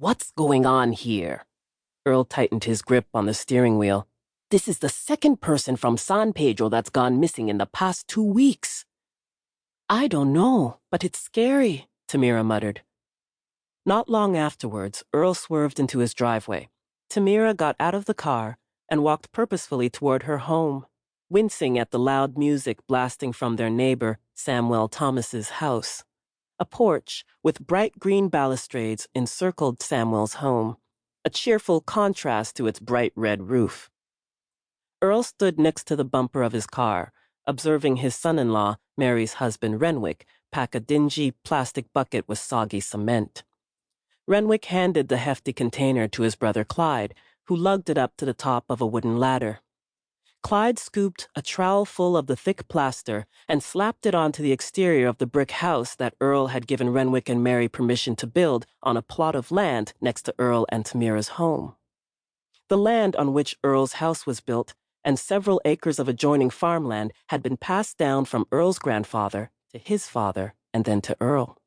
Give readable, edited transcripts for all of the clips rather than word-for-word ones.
What's going on here? Earl tightened his grip on the steering wheel. This is the second person from San Pedro that's gone missing in the past 2 weeks. I don't know, but it's scary, Tamera muttered. Not long afterwards, Earl swerved into his driveway. Tamera got out of the car and walked purposefully toward her home, wincing at the loud music blasting from their neighbor, Samuel Thomas's house. A porch with bright green balustrades encircled Samuel's home, a cheerful contrast to its bright red roof. Earl stood next to the bumper of his car, observing his son-in-law, Mary's husband Renwick, pack a dingy plastic bucket with soggy cement. Renwick handed the hefty container to his brother Clyde, who lugged it up to the top of a wooden ladder. Clyde scooped a trowel full of the thick plaster and slapped it onto the exterior of the brick house that Earl had given Renwick and Mary permission to build on a plot of land next to Earl and Tamera's home. The land on which Earl's house was built and several acres of adjoining farmland had been passed down from Earl's grandfather to his father and then to Earl.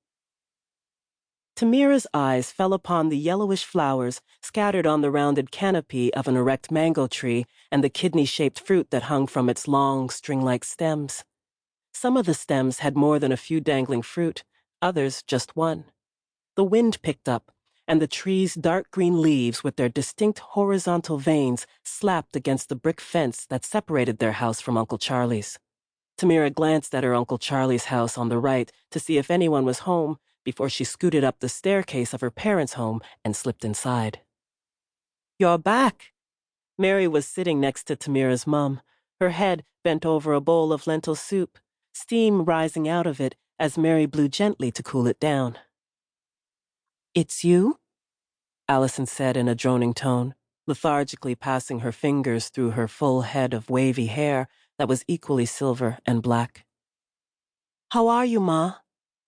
Tamera's eyes fell upon the yellowish flowers scattered on the rounded canopy of an erect mango tree and the kidney-shaped fruit that hung from its long, string-like stems. Some of the stems had more than a few dangling fruit, others just one. The wind picked up, and the tree's dark green leaves with their distinct horizontal veins slapped against the brick fence that separated their house from Uncle Charlie's. Tamera glanced at her Uncle Charlie's house on the right to see if anyone was home before she scooted up the staircase of her parents' home and slipped inside. "You're back." Mary was sitting next to Tamera's mum, her head bent over a bowl of lentil soup, steam rising out of it as Mary blew gently to cool it down. "It's you?" Allison said in a droning tone, lethargically passing her fingers through her full head of wavy hair that was equally silver and black. "How are you, Ma?"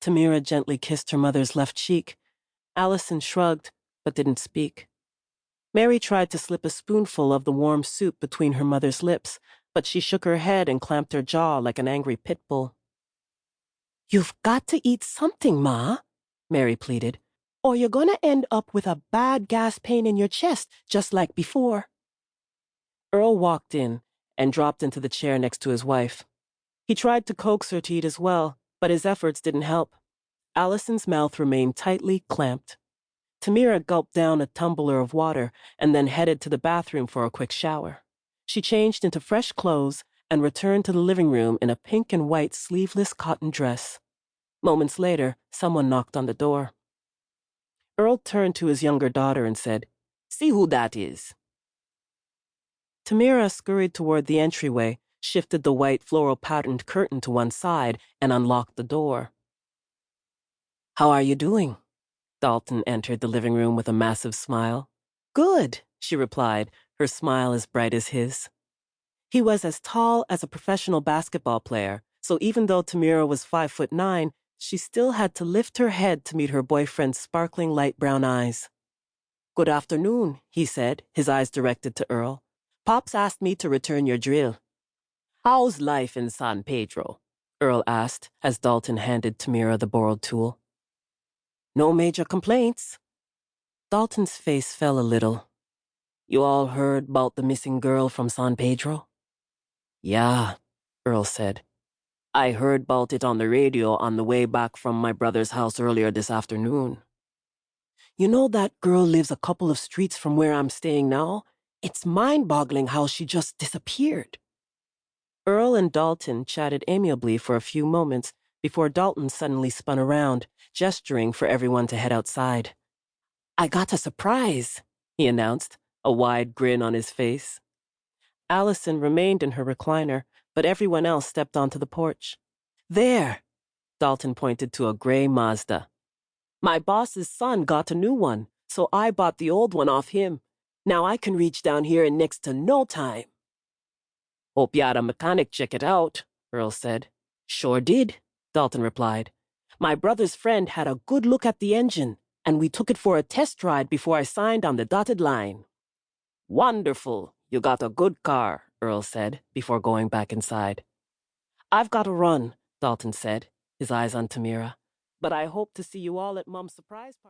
Tamera gently kissed her mother's left cheek. Allison shrugged, but didn't speak. Mary tried to slip a spoonful of the warm soup between her mother's lips, but she shook her head and clamped her jaw like an angry pit bull. "You've got to eat something, Ma," Mary pleaded, "or you're going to end up with a bad gas pain in your chest, just like before." Earl walked in and dropped into the chair next to his wife. He tried to coax her to eat as well, but his efforts didn't help. Allison's mouth remained tightly clamped. Tamera gulped down a tumbler of water and then headed to the bathroom for a quick shower. She changed into fresh clothes and returned to the living room in a pink and white sleeveless cotton dress. Moments later, someone knocked on the door. Earl turned to his younger daughter and said, "See who that is." Tamera scurried toward the entryway, shifted the white floral-patterned curtain to one side, and unlocked the door. "How are you doing?" Dalton entered the living room with a massive smile. "Good," she replied, her smile as bright as his. He was as tall as a professional basketball player, so even though Tamera was 5'9", she still had to lift her head to meet her boyfriend's sparkling light brown eyes. "Good afternoon," he said, his eyes directed to Earl. "Pops asked me to return your drill." "How's life in San Pedro?" Earl asked as Dalton handed Tamera the borrowed tool. "No major complaints." Dalton's face fell a little. "You all heard about the missing girl from San Pedro?" "Yeah," Earl said. "I heard about it on the radio on the way back from my brother's house earlier this afternoon." "You know that girl lives a couple of streets from where I'm staying now? It's mind-boggling how she just disappeared." Earl and Dalton chatted amiably for a few moments before Dalton suddenly spun around, gesturing for everyone to head outside. "I got a surprise," he announced, a wide grin on his face. Allison remained in her recliner, but everyone else stepped onto the porch. "There," Dalton pointed to a gray Mazda. "My boss's son got a new one, so I bought the old one off him. Now I can reach down here in next to no time." "Hope you had a mechanic check it out," Earl said. "Sure did," Dalton replied. "My brother's friend had a good look at the engine, and we took it for a test ride before I signed on the dotted line." "Wonderful. You got a good car," Earl said, before going back inside. "I've got to run," Dalton said, his eyes on Tamera. "But I hope to see you all at Mom's surprise party."